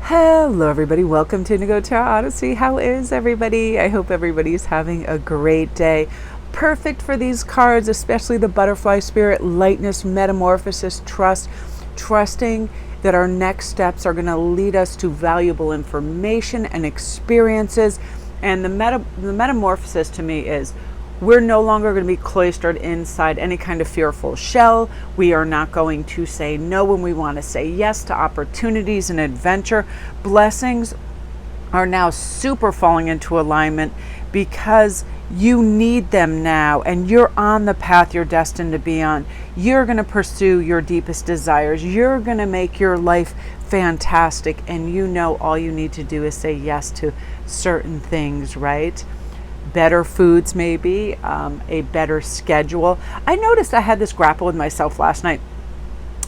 Hello everybody, welcome to Indigo Tarot Odyssey. How is everybody? I hope everybody's having a great day. Perfect for these cards, especially the butterfly spirit, lightness, metamorphosis, trust, trusting that our next steps are going to lead us to valuable information and experiences. And the metamorphosis to me is we're no longer going to be cloistered inside any kind of fearful shell. We are not going to say no when we want to say yes to opportunities and adventure. Blessings are now super falling into alignment because you need them now and you're on the path you're destined to be on. You're going to pursue your deepest desires. You're going to make your life fantastic, and you know all you need to do is say yes to certain things, right? Better foods, maybe, a better schedule. I noticed I had this grapple with myself last night.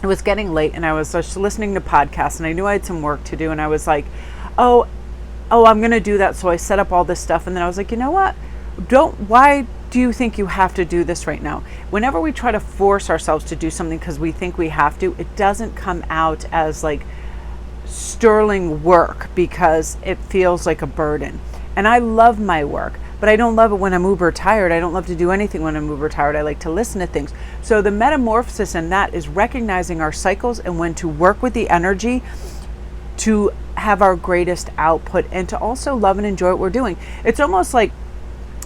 It was getting late and I was just listening to podcasts and I knew I had some work to do, and I was like, oh, I'm going to do that. So I set up all this stuff, and then I was like, you know what? Why do you think you have to do this right now? Whenever we try to force ourselves to do something because we think we have to, it doesn't come out as like sterling work because it feels like a burden. And I love my work, but I don't love it when I'm uber tired. I don't love to do anything when I'm uber tired. I like to listen to things. So the metamorphosis in that is recognizing our cycles and when to work with the energy to have our greatest output and to also love and enjoy what we're doing. It's almost like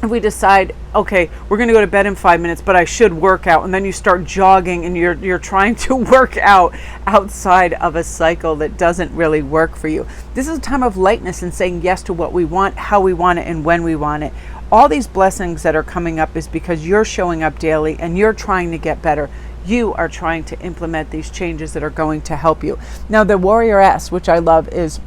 if we decide, okay, we're going to go to bed in 5 minutes, but I should work out, and then you start jogging and you're trying to work out outside of a cycle that doesn't really work for you. This is a time of lightness and saying yes to what we want, how we want it, and when we want it. All these blessings that are coming up is because you're showing up daily and you're trying to get better. You are trying to implement these changes that are going to help you. Now, the Warrior S, which I love, is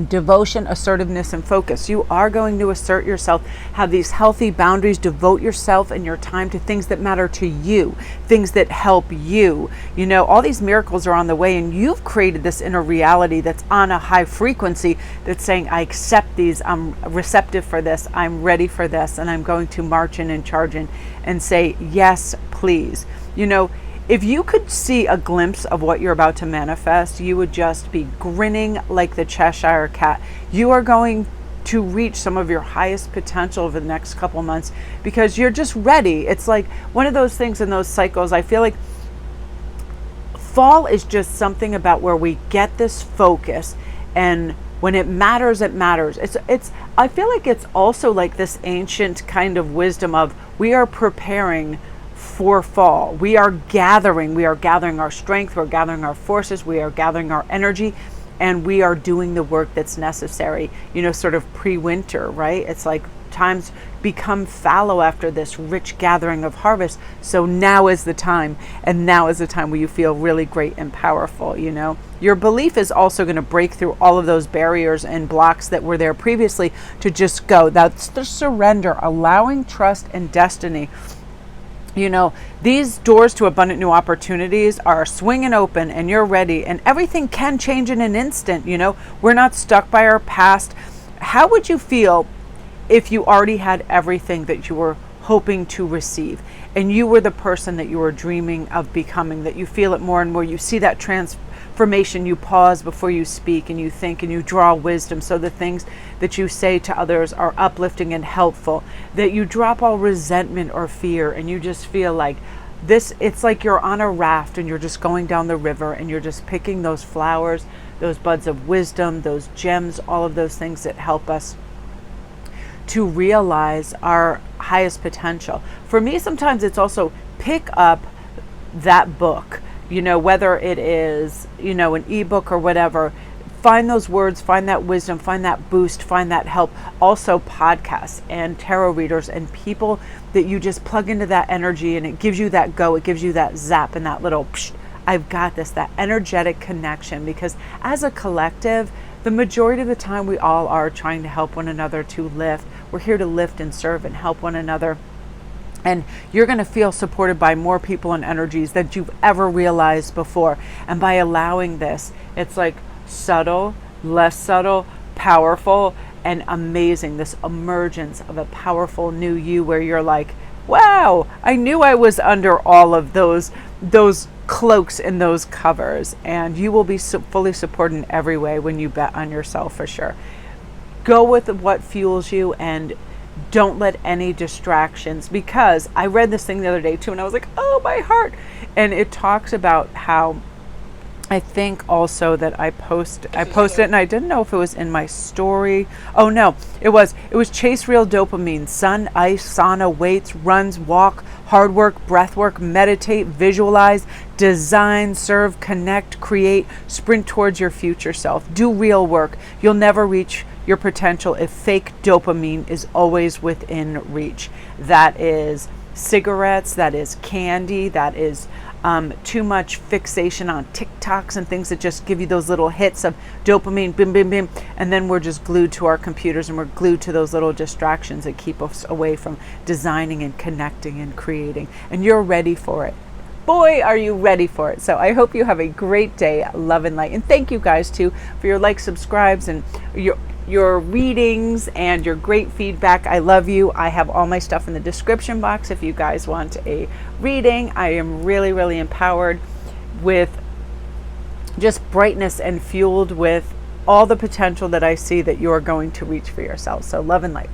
devotion, assertiveness, and focus. You are going to assert yourself, have these healthy boundaries, devote yourself and your time to things that matter to you, things that help you. You know, all these miracles are on the way, and you've created this inner reality that's on a high frequency that's saying, I accept these, I'm receptive for this, I'm ready for this, and I'm going to march in and charge in and say, yes, please. You know, if you could see a glimpse of what you're about to manifest, you would just be grinning like the Cheshire Cat. You are going to reach some of your highest potential over the next couple months because you're just ready. It's like one of those things in those cycles. I feel like fall is just something about where we get this focus, and when it matters, it matters. I feel like it's also like this ancient kind of wisdom of we are preparing for fall. We are gathering our strength, we're gathering our forces, we are gathering our energy, and we are doing the work that's necessary, you know, sort of pre-winter, right? It's like times become fallow after this rich gathering of harvest. So now is the time, and now is the time where you feel really great and powerful, you know. Your belief is also going to break through all of those barriers and blocks that were there previously to just go. That's the surrender, allowing trust and destiny. You know, these doors to abundant new opportunities are swinging open, and you're ready, and everything can change in an instant. You know, we're not stuck by our past. How would you feel if you already had everything that you were hoping to receive, and you were the person that you were dreaming of becoming, that you feel it more and more, you see that transformation, you pause before you speak and you think and you draw wisdom, so the things that you say to others are uplifting and helpful, that you drop all resentment or fear, and you just feel like this, it's like you're on a raft and you're just going down the river and you're just picking those flowers, those buds of wisdom, those gems, all of those things that help us to realize our highest potential. For me, sometimes it's also pick up that book, you know, whether it is, you know, an ebook or whatever. Find those words, find that wisdom, find that boost, find that help. Also podcasts and tarot readers and people that you just plug into that energy, and it gives you that go, it gives you that zap and that little psh, I've got this, that energetic connection. Because as a collective, the majority of the time we all are trying to help one another to lift. We're here to lift and serve and help one another. And you're going to feel supported by more people and energies than you've ever realized before. And by allowing this, it's like subtle, less subtle, powerful, and amazing. This emergence of a powerful new you where you're like, wow, I knew I was under all of those cloaks in those covers, and you will be fully supported in every way when you bet on yourself, for sure. Go with what fuels you, and don't let any distractions, because I read this thing the other day too, and I was like, oh, my heart. And it talks about how, I think also that I posted it, and I didn't know if it was in my story. Oh no, it was chase real dopamine: sun, ice, sauna, weights, runs, walk, hard work, breath work, meditate, visualize, design, serve, connect, create, sprint towards your future self. Do real work. You'll never reach your potential if fake dopamine is always within reach. That is cigarettes, that is candy, that is too much fixation on TikToks and things that just give you those little hits of dopamine, bim, bim, bim, and then we're just glued to our computers, and we're glued to those little distractions that keep us away from designing and connecting and creating. And you're ready for it. Boy, are you ready for it. So I hope you have a great day. Love and light. And thank you guys too for your likes, subscribes, and your readings and your great feedback. I love you. I have all my stuff in the description box if you guys want a reading. I am really, really empowered with just brightness and fueled with all the potential that I see that you are going to reach for yourself. So love and light.